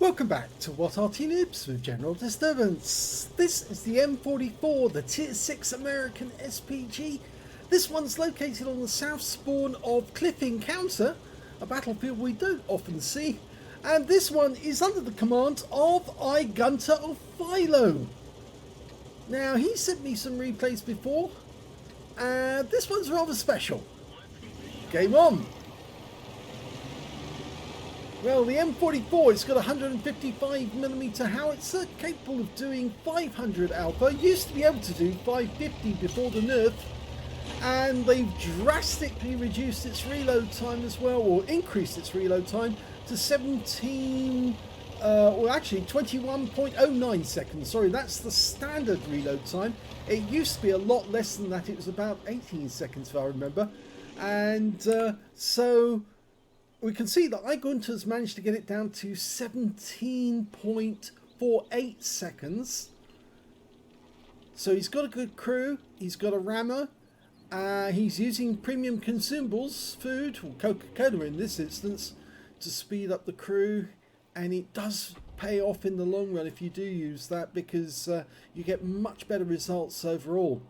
Welcome back to What Arty Noobs with General Disturbance. This is the M44, the Tier 6 American SPG. This one's located on the south spawn of Cliff Encounter, a battlefield we don't often see. And this one is under the command of Igunter of FILO. Now, he sent me some replays before, and this one's rather special. Game on! Well, the M44, it's got a 155mm howitzer, capable of doing 500 alpha. Used to be able to do 550 before the nerf, and they've drastically reduced its reload time as well, or increased its reload time to 21.09 seconds. Sorry, that's the standard reload time. It used to be a lot less than that. It was about 18 seconds, if I remember. And so we can see that Igunter's managed to get it down to 17.48 seconds. So he's got a good crew, he's got a rammer, he's using premium consumables, food, or Coca-Cola in this instance, to speed up the crew, and it does pay off in the long run if you do use that, because you get much better results overall.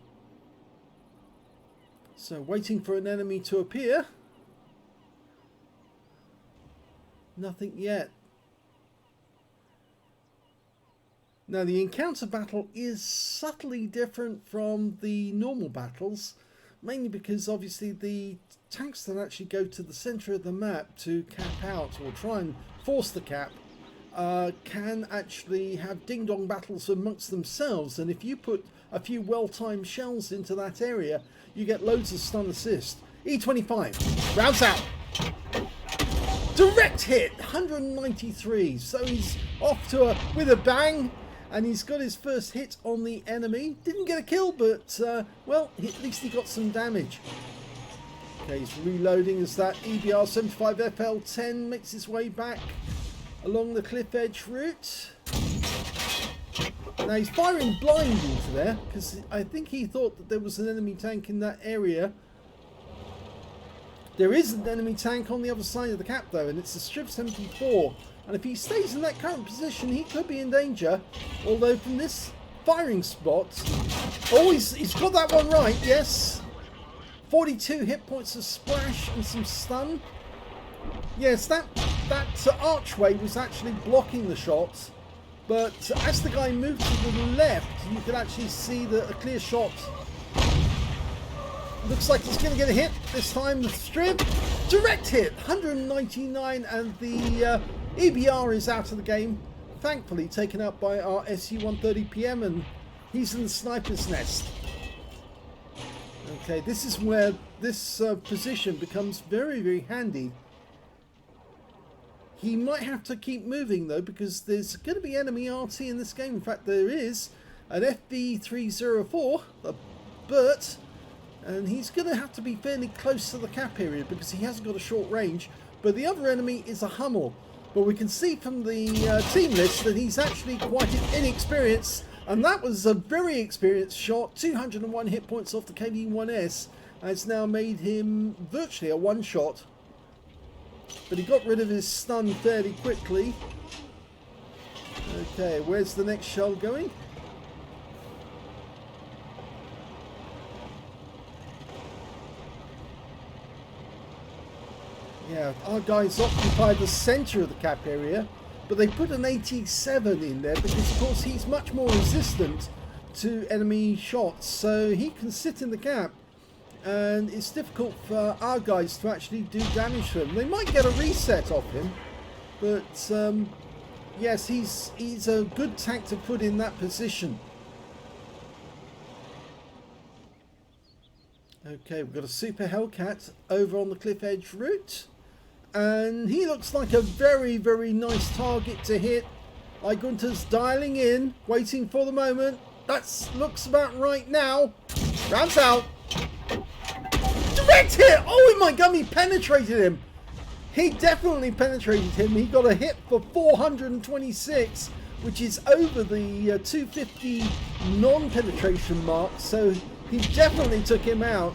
So waiting for an enemy to appear. Nothing yet. Now, the encounter battle is subtly different from the normal battles, mainly because obviously the tanks that actually go to the center of the map to cap out or try and force the cap can actually have ding-dong battles amongst themselves, and if you put a few well-timed shells into that area, you get loads of stun assist. E25 rounds out. Direct hit, 193. So he's off to with a bang, and he's got his first hit on the enemy. Didn't get a kill, but well, at least he got some damage. Okay, he's reloading as that EBR-75FL10 makes his way back along the cliff edge route. Now he's firing blind into there because I think he thought that there was an enemy tank in that area. There is an enemy tank on the other side of the cap though, and it's a Strip 74. And if he stays in that current position, he could be in danger. Although from this firing spot, oh, he's got that one right, yes. 42 hit points of splash and some stun. Yes, that archway was actually blocking the shots. But as the guy moved to the left, you could actually see a clear shot. Looks like he's going to get a hit this time. The strip, direct hit, 199, and the EBR is out of the game. Thankfully taken out by our SU-130 PM, and he's in the sniper's nest. Okay, this is where this position becomes very, very handy. He might have to keep moving though, because there's going to be enemy Arty in this game. In fact, there is an FB304, a Burt. And he's going to have to be fairly close to the cap area because he hasn't got a short range. But the other enemy is a Hummel. But we can see from the team list that he's actually quite inexperienced. And that was a very experienced shot. 201 hit points off the KV-1S. Has now made him virtually a one-shot. But he got rid of his stun fairly quickly. Okay, where's the next shell going? Yeah, our guys occupied the centre of the cap area, but they put an 87 in there because, of course, he's much more resistant to enemy shots, so he can sit in the cap, and it's difficult for our guys to actually do damage to him. They might get a reset off him, but yes, he's a good tank to put in that position. Okay, we've got a Super Hellcat over on the cliff edge route. And he looks like a very, very nice target to hit. Igunter's dialing in, waiting for the moment. That looks about right now. Rounds out. Direct hit! Oh my god, he penetrated him. He definitely penetrated him. He got a hit for 426, which is over the 250 non-penetration mark. So he definitely took him out.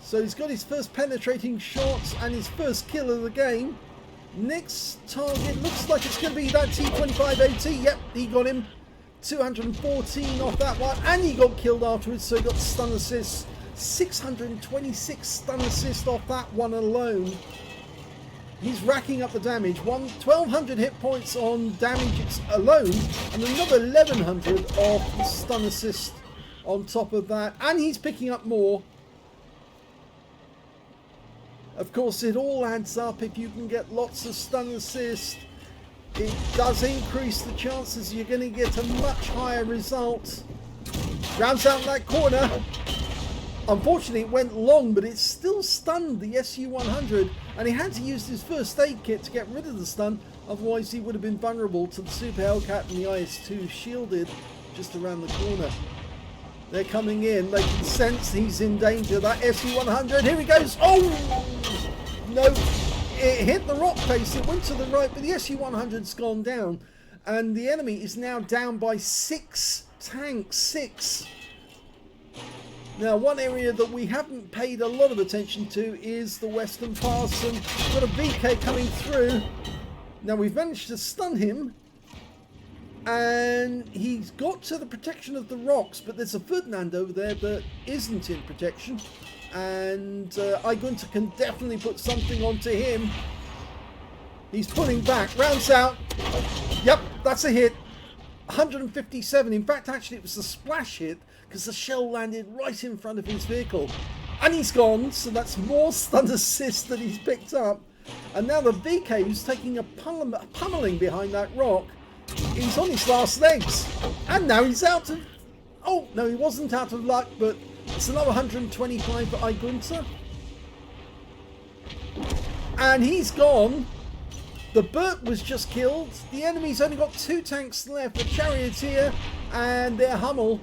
So he's got his first penetrating shot and his first kill of the game. Next target looks like it's going to be that T25OT. Yep, he got him. 214 off that one, and he got killed afterwards, so he got stun assist. 626 stun assist off that one alone. He's racking up the damage. 1,200 hit points on damage alone, and another 1,100 off stun assist on top of that. And he's picking up more. Of course, it all adds up. If you can get lots of stun assist, it does increase the chances you're going to get a much higher result. Rounds out that corner. Unfortunately, it went long, but it still stunned the SU-100, and he had to use his first aid kit to get rid of the stun. Otherwise, he would have been vulnerable to the Super Hellcat and the IS-2 shielded just around the corner. They're coming in. They can sense he's in danger. That SU-100. Here he goes. Oh! No. It hit the rock face. It went to the right, but the SU-100's gone down. And the enemy is now down by 6 tanks. 6. Now, one area that we haven't paid a lot of attention to is the Western Pass. And we've got a VK coming through. Now, we've managed to stun him. And he's got to the protection of the rocks, but there's a Ferdinand over there that isn't in protection. And Igunter can definitely put something onto him. He's pulling back, rounds out. Yep, that's a hit. 157. In fact, actually, it was a splash hit because the shell landed right in front of his vehicle. And he's gone, so that's more stun assist that he's picked up. And now the VK, who's taking a pummeling behind that rock, he's on his last legs, and now he's out of... Oh, no, he wasn't out of luck, but it's another 125 for Igunter. And he's gone. The Burt was just killed. The enemy's only got 2 tanks left, the Charioteer and their Hummel.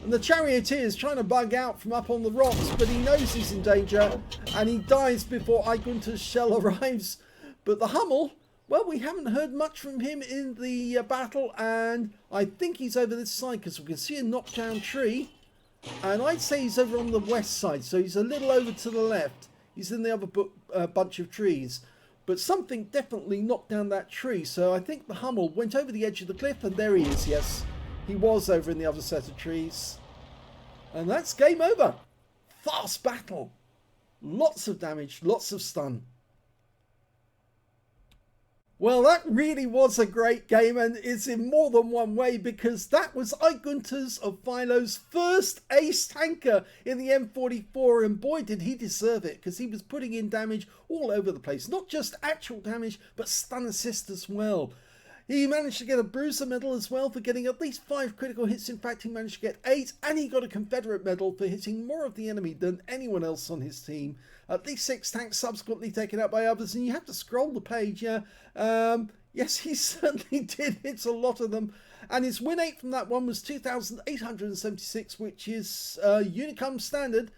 And the Charioteer is trying to bug out from up on the rocks, but he knows he's in danger, and he dies before Igunter's shell arrives. But the Hummel... Well, we haven't heard much from him in the battle, and I think he's over this side because we can see a knockdown tree. And I'd say he's over on the west side, so he's a little over to the left. He's in the other bunch of trees. But something definitely knocked down that tree, so I think the Hummel went over the edge of the cliff, and there he is, yes. He was over in the other set of trees. And that's game over. Fast battle. Lots of damage, lots of stun. Well, that really was a great game, and it's in more than one way, because that was Igunter's of FILO's first ace tanker in the M44, and boy did he deserve it, because he was putting in damage all over the place. Not just actual damage, but stun assist as well. He managed to get a Bruiser medal as well for getting at least 5 critical hits. In fact, he managed to get 8, and he got a Confederate medal for hitting more of the enemy than anyone else on his team. At least 6 tanks subsequently taken out by others, and you have to scroll the page, yeah. Yes, he certainly did hit a lot of them. And his win 8 from that one was 2,876, which is Unicum standard.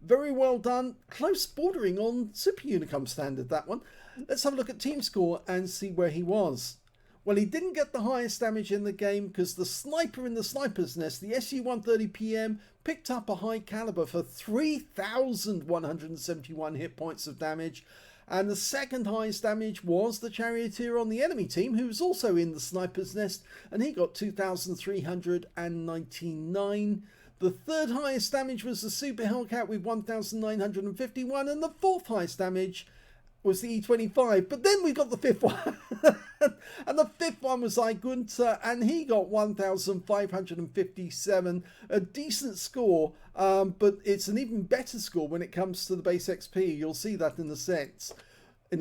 Very well done. Close bordering on Super Unicum standard, that one. Let's have a look at team score and see where he was. Well, he didn't get the highest damage in the game because the sniper in the sniper's nest, the SU-130 PM, picked up a high caliber for 3,171 hit points of damage. And the second highest damage was the Charioteer on the enemy team, who was also in the sniper's nest, and he got 2,399. The third highest damage was the Super Hellcat with 1,951, and the fourth highest damage was the E25, but then we got the fifth one. And the fifth one was Igunter, and he got 1,557, a decent score, but it's an even better score when it comes to the base XP. You'll see that in a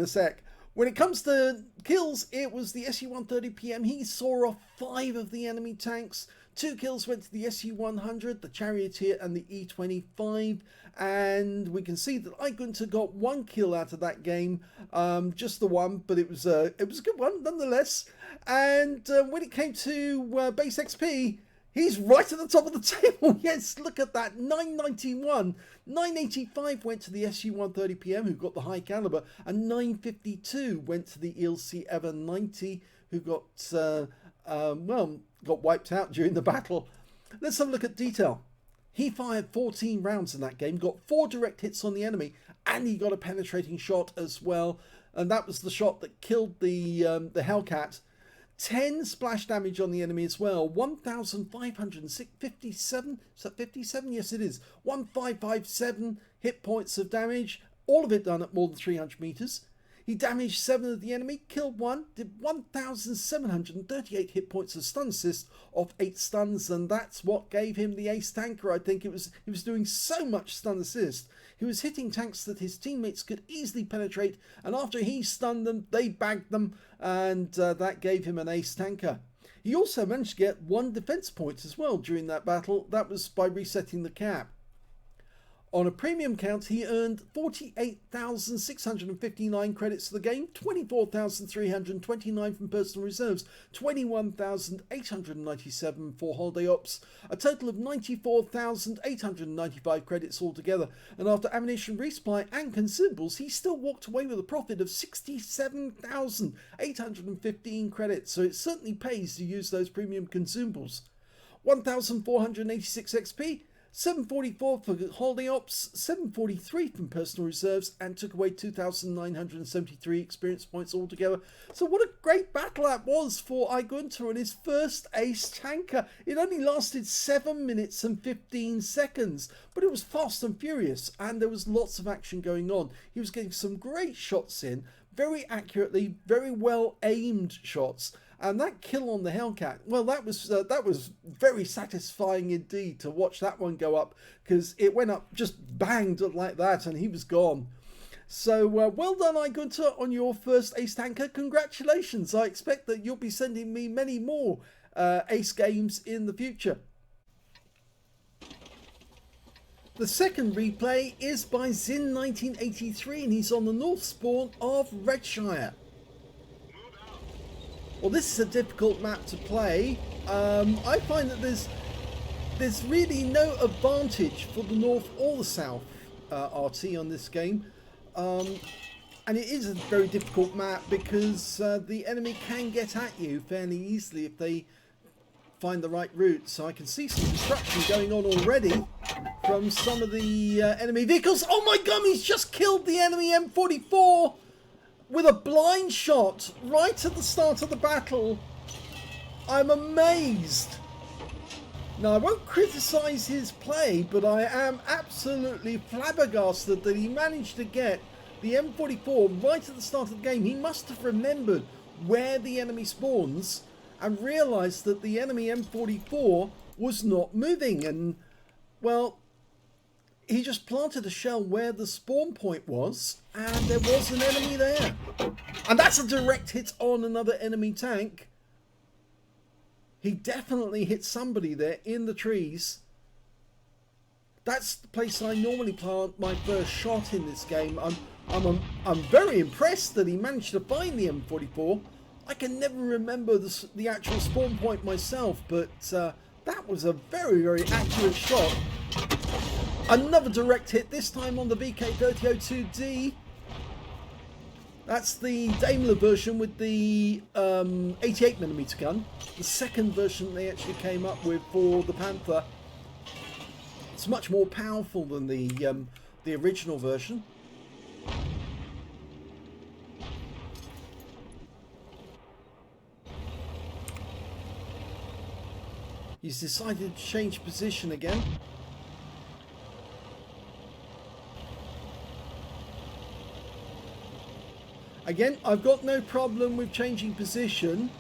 sec. When it comes to kills, it was the SU-130 PM. He saw off 5 of the enemy tanks. 2 kills went to the SU-100, the Charioteer, and the E25. And we can see that Igunter got 1 kill out of that game, just the one, but it was a good one nonetheless. And when it came to base XP, he's right at the top of the table. Yes, look at that, 991. 985 went to the SU-130 PM, who got the high caliber, and 952 went to the ELC Ever 90, who got got wiped out during the battle. Let's have a look at detail. He fired 14 rounds in that game, got 4 direct hits on the enemy, and he got a penetrating shot as well. and that was the shot that killed the Hellcat. 10 splash damage on the enemy as well. 1,557. Is that 57? Yes, it is. 1,557 hit points of damage. All of it done at more than 300 meters. He damaged 7 of the enemy, killed 1, did 1,738 hit points of stun assist off 8 stuns, and that's what gave him the ace tanker. I think he was doing so much stun assist. He was hitting tanks that his teammates could easily penetrate, and after he stunned them, they bagged them, and that gave him an ace tanker. He also managed to get 1 defense point as well during that battle. That was by resetting the cap. On a premium count, he earned 48,659 credits for the game, 24,329 from personal reserves, 21,897 for holiday ops, a total of 94,895 credits altogether. And after ammunition resupply and consumables, he still walked away with a profit of 67,815 credits. So it certainly pays to use those premium consumables. 1,486 XP. 744 for holiday ops, 743 from personal reserves, and took away 2,973 experience points altogether. So what a great battle that was for Igunter on his first ace tanker. It only lasted 7 minutes and 15 seconds, but it was fast and furious, and there was lots of action going on. He was getting some great shots in, very accurately, very well aimed shots. And that kill on the Hellcat, well, that was very satisfying indeed to watch that one go up, because it went up just banged like that and he was gone. So well done, Igunter, on your first ace tanker. Congratulations. I expect that you'll be sending me many more ace games in the future. The second replay is by zin1983, and he's on the north spawn of Redshire. Well, this is a difficult map to play. I find that there's really no advantage for the north or the south Arty on this game. And it is a very difficult map because the enemy can get at you fairly easily if they find the right route. So I can see some destruction going on already from some of the enemy vehicles. Oh my god, he's just killed the enemy M44! With a blind shot right at the start of the battle. I'm amazed. Now, I won't criticise his play, but I am absolutely flabbergasted that he managed to get the M44 right at the start of the game. He must have remembered where the enemy spawns and realised that the enemy M44 was not moving. And, well, he just planted a shell where the spawn point was, and there was an enemy there. And that's a direct hit on another enemy tank. He definitely hit somebody there in the trees. That's the place I normally plant my first shot in this game. I'm very impressed that he managed to find the M44. I can never remember the actual spawn point myself, but that was a very, very accurate shot. Another direct hit, this time on the VK3002D. That's the Daimler version with the 88mm gun. The second version they actually came up with for the Panther. It's much more powerful than the original version. He's decided to change position again. Again, I've got no problem with changing position.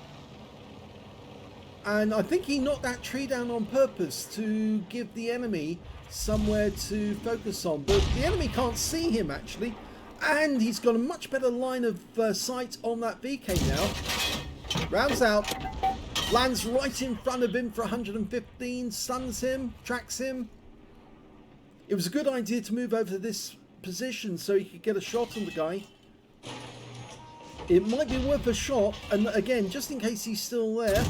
And I think he knocked that tree down on purpose to give the enemy somewhere to focus on. But the enemy can't see him, actually. And he's got a much better line of sight on that VK now. Rounds out. Lands right in front of him for 115. Stuns him. Tracks him. It was a good idea to move over to this position so he could get a shot on the guy. It might be worth a shot, and again, just in case he's still there.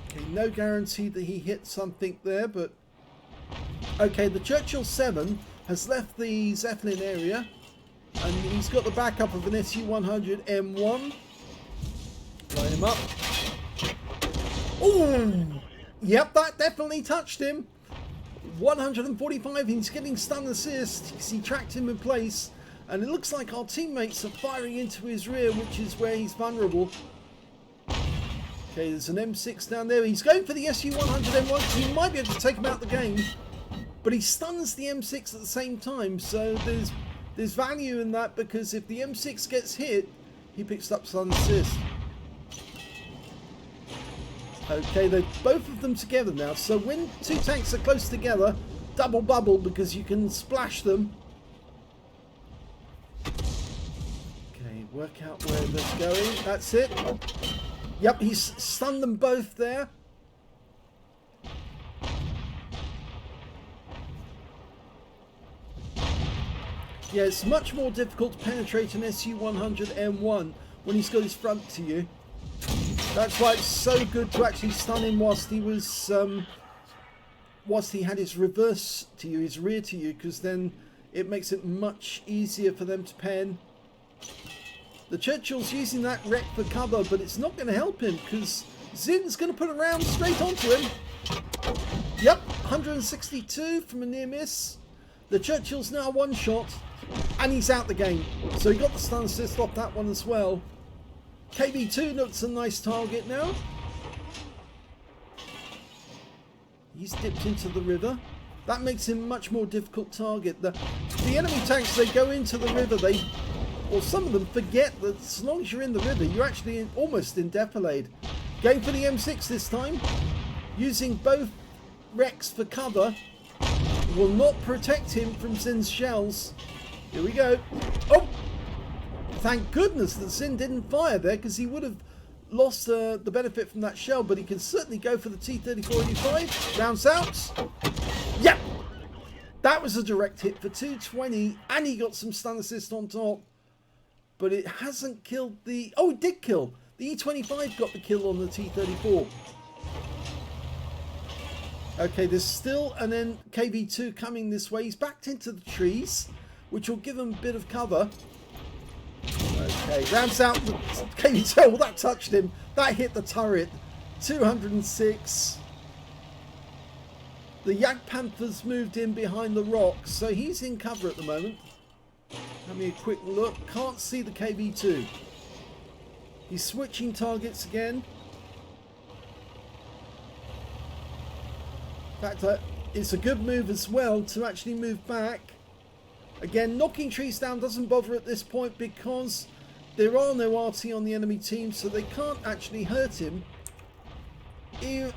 Okay, no guarantee that he hit something there, but... Okay, the Churchill 7 has left the Zeppelin area, and he's got the backup of an SU-100 M1. Line him up. Oh! Yep, that definitely touched him. 145, he's getting stun assist because he tracked him in place. And it looks like our teammates are firing into his rear, which is where he's vulnerable. Okay, there's an M6 down there. He's going for the SU-100M1 because he might be able to take him out of the game. But he stuns the M6 at the same time, so there's value in that, because if the M6 gets hit, he picks up stun assist. Okay, they're both of them together now, so when two tanks are close together, double bubble because you can splash them. Okay, work out where they're going. That's it. Yep, he's stunned them both there. Yeah, it's much more difficult to penetrate an SU-100M1 when he's got his front to you. That's why it's so good to actually stun him whilst he was, whilst he had his reverse to you, his rear to you, because then it makes it much easier for them to pen. The Churchill's using that wreck for cover, but it's not going to help him because Zin's going to put a round straight onto him. Yep, 162 from a near miss. The Churchill's now one shot, and he's out the game. So he got the stun assist off that one as well. KB2 looks a nice target now. He's dipped into the river. That makes him a much more difficult target. The enemy tanks, they go into the river, or some of them forget that as long as you're in the river, you're actually almost in defilade. Going for the M6 this time, using both wrecks for cover, will not protect him from Zin's shells. Here we go. Oh! Thank goodness that Zin didn't fire there, because he would have lost the benefit from that shell, but he can certainly go for the T-3485. Rounds out. Yep! That was a direct hit for 220, and he got some stun assist on top. But it hasn't killed the... Oh, it did kill. The E25 got the kill on the T-34. Okay, there's still an KV2 coming this way. He's backed into the trees, which will give him a bit of cover. Okay, rounds out the KV2. Oh, that touched him. That hit the turret. 206. The Yak Panther's moved in behind the rocks, so he's in cover at the moment. Having a quick look. Can't see the KV2. He's switching targets again. In fact, it's a good move as well to actually move back. Again, knocking trees down doesn't bother at this point because there are no Arty on the enemy team, so they can't actually hurt him.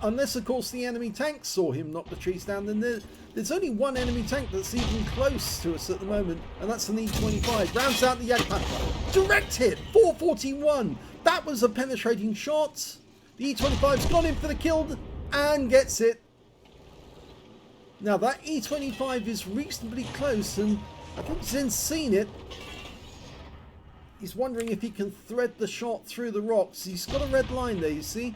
Unless, of course, the enemy tank saw him knock the trees down. Then there's only one enemy tank that's even close to us at the moment, and that's an E25. Rounds out the Yak Panther. Direct hit, 441. That was a penetrating shot. The E25's gone in for the kill and gets it. Now that E25 is reasonably close, and I think Zin's seen it. He's wondering if he can thread the shot through the rocks. He's got a red line there, you see.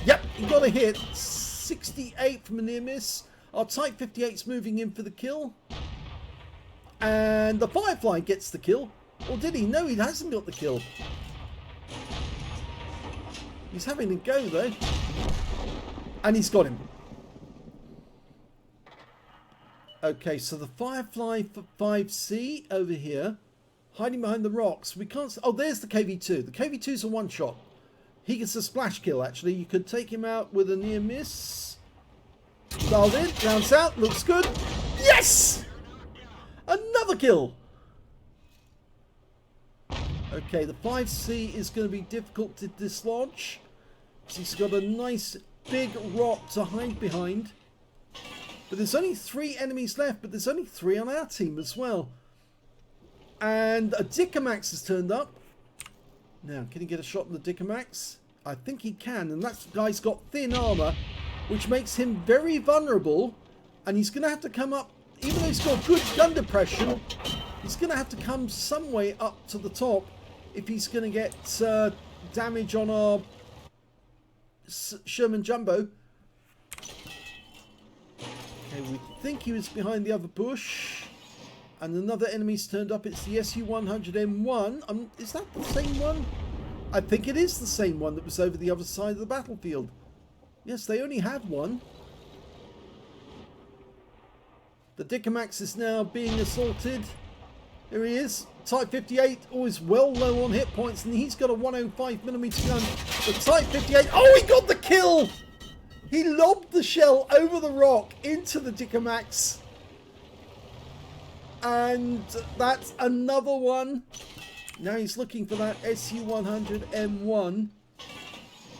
Yep, he got a hit. 68 from a near miss. Our Type 58's moving in for the kill. And the Firefly gets the kill. Or did he? No, he hasn't got the kill. He's having a go though. And he's got him. Okay, so the Firefly 5C over here, hiding behind the rocks. We can't... Oh, there's the KV2. The KV2's a one-shot. He gets a splash kill, actually. You could take him out with a near miss. Dialed in, rounds out, looks good. Yes! Another kill! Okay, the 5C is going to be difficult to dislodge. He's got a nice big rock to hide behind. But there's only 3 enemies left, but there's only 3 on our team as well. And a Dicamax has turned up. Now, can he get a shot on the Dicamax? I think he can, and that guy's got thin armour, which makes him very vulnerable. And he's going to have to come up, even though he's got good gun depression, he's going to have to come some way up to the top if he's going to get damage on our Sherman Jumbo. Okay, we think he was behind the other bush. And another enemy's turned up. It's the SU-100M1. Is that the same one? I think it is the same one that was over the other side of the battlefield. Yes, they only had one. The Dickomax is now being assaulted. Here he is. Type 58, always well low on hit points, and he's got a 105mm gun. The Type 58, oh, he got the kill! He lobbed the shell over the rock into the Dickomax. And that's another one. Now he's looking for that SU-100M1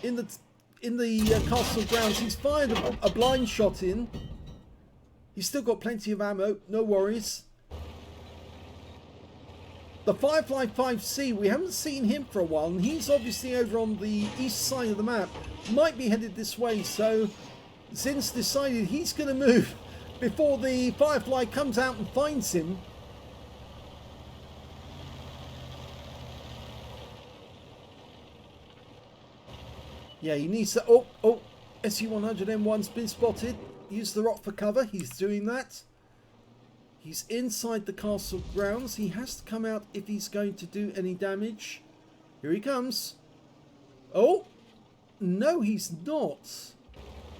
in the castle grounds. He's fired a blind shot in. He's still got plenty of ammo, no worries. The Firefly 5C, we haven't seen him for a while, and he's obviously over on the east side of the map. Might be headed this way, so Zin's decided he's going to move before the Firefly comes out and finds him. Yeah, he needs to... Oh, SU-100M1's been spotted. Use the rock for cover. He's doing that. He's inside the castle grounds. He has to come out if he's going to do any damage. Here he comes. Oh! No, he's not.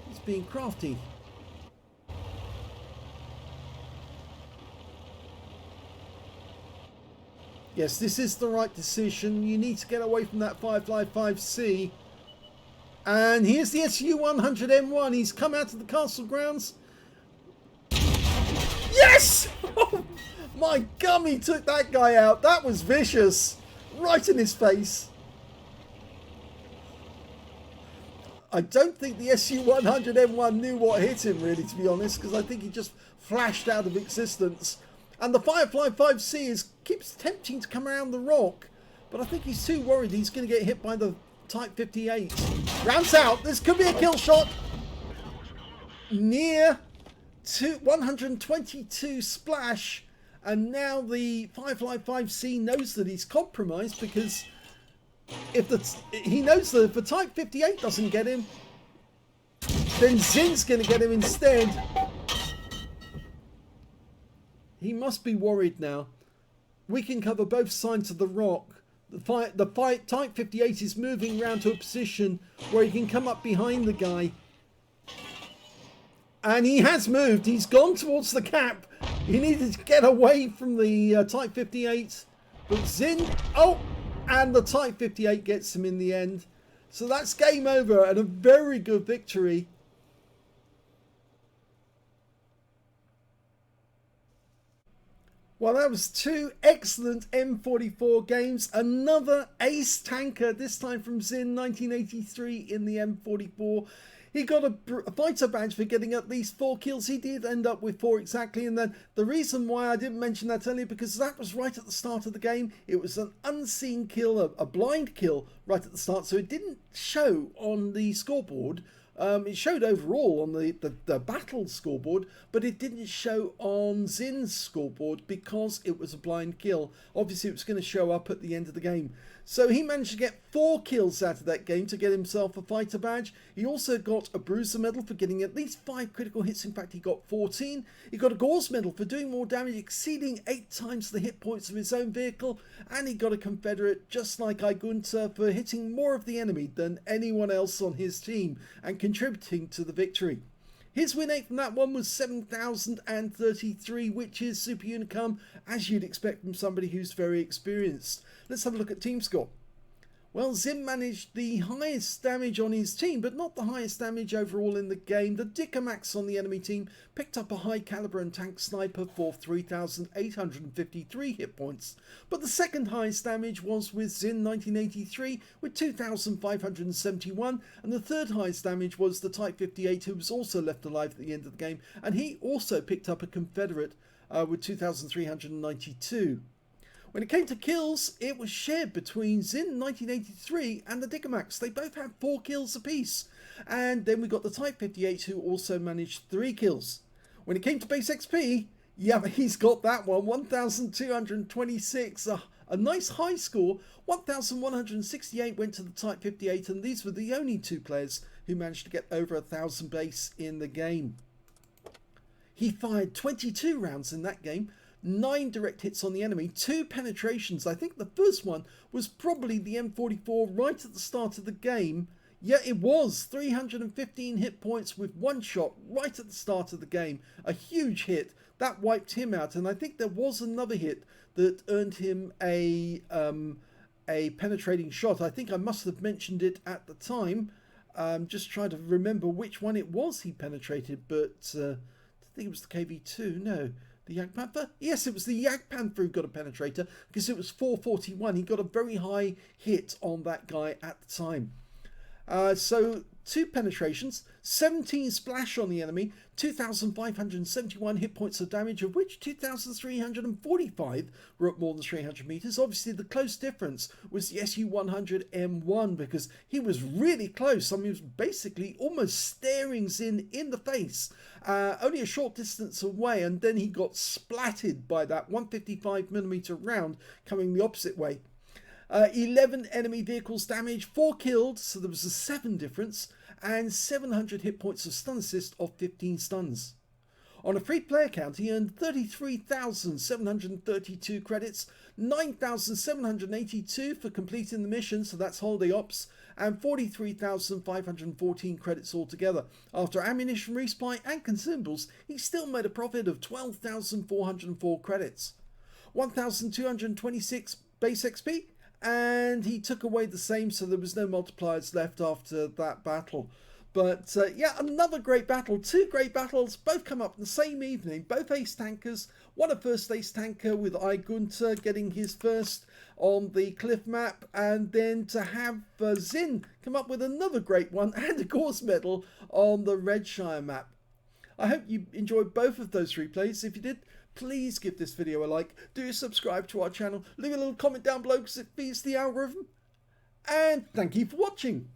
He's being crafty. Yes, this is the right decision. You need to get away from that Firefly 5C. And here's the SU-100M1. He's come out of the castle grounds. Yes! Oh, my gum, he took that guy out. That was vicious. Right in his face. I don't think the SU-100M1 knew what hit him, really, to be honest, because I think he just flashed out of existence. And the Firefly 5C keeps attempting to come around the rock, but I think he's too worried he's going to get hit by the Type 58. Rounds out. This could be a kill shot. Near to 122 splash, and now the Firefly 5C knows that he's compromised, because he knows that if the Type 58 doesn't get him, then Zin's going to get him instead. He must be worried now. We can cover both sides of the rock. The Type 58 is moving round to a position where he can come up behind the guy. And he has moved. He's gone towards the cap. He needed to get away from the Type 58. But Zin... Oh! And the Type 58 gets him in the end. So that's game over and a very good victory. Well, that was two excellent M44 games. Another ace tanker, this time from zin1983 in the M44. He got a fighter badge for getting at least 4 kills. He did end up with 4 exactly. And then the reason why I didn't mention that earlier, because that was right at the start of the game. It was an unseen kill, a blind kill right at the start. So it didn't show on the scoreboard. It showed overall on the battle scoreboard, but it didn't show on Zin's scoreboard because it was a blind kill. Obviously, it was going to show up at the end of the game. So he managed to get 4 kills out of that game to get himself a fighter badge. He also got a bruiser medal for getting at least 5 critical hits. In fact, he got 14. He got a Gauze medal for doing more damage, exceeding 8 times the hit points of his own vehicle. And he got a Confederate, just like Igunter, for hitting more of the enemy than anyone else on his team and contributing to the victory. His win rate from that one was 7,033, which is super unicum, as you'd expect from somebody who's very experienced. Let's have a look at team score. Well, Zin managed the highest damage on his team, but not the highest damage overall in the game. The Dickomax on the enemy team picked up a high caliber and tank sniper for 3,853 hit points. But the second highest damage was with zin1983 with 2,571, and the third highest damage was the Type 58, who was also left alive at the end of the game, and he also picked up a Confederate with 2,392. When it came to kills, it was shared between zin1983 and the Dickomax. They both had 4 kills apiece. And then we got the Type 58, who also managed 3 kills. When it came to base XP, yeah, he's got that one, 1,226. A nice high score. 1,168 went to the Type 58, and these were the only 2 players who managed to get over 1,000 base in the game. He fired 22 rounds in that game. 9 direct hits on the enemy, 2 penetrations. I think the first one was probably the M44 right at the start of the game. Yeah, it was 315 hit points with one shot right at the start of the game. A huge hit that wiped him out, and I think there was another hit that earned him a penetrating shot. I think I must have mentioned it at the time. Just trying to remember which one it was he penetrated, but I think it was the KV2. No, the Jagdpanther? Yes, it was the Jagdpanther who got a penetrator because it was 441. He got a very high hit on that guy at the time. So 2 penetrations, 17 splash on the enemy, 2,571 hit points of damage, of which 2,345 were at more than 300 meters. Obviously, the close difference was the SU-100M1 because he was really close. I mean, he was basically almost staring Zin in the face, only a short distance away, and then he got splatted by that 155mm round coming the opposite way. 11 enemy vehicles damaged, 4 killed, so there was a 7 difference, and 700 hit points of stun assist of 15 stuns. On a free player count, he earned 33,732 credits, 9,782 for completing the mission, so that's holiday ops, and 43,514 credits altogether. After ammunition resupply and consumables, he still made a profit of 12,404 credits. 1,226 base XP, and he took away the same, so there was no multipliers left after that battle. But yeah, another great battle. 2 great battles, both come up the same evening. Both ace tankers. One a first ace tanker with Igunter getting his first on the Cliff map, and then to have Zin come up with another great one and a course medal on the Redshire map. I hope you enjoyed both of those replays. If you did, please give this video a like, do subscribe to our channel, leave a little comment down below because it feeds the algorithm, and thank you for watching.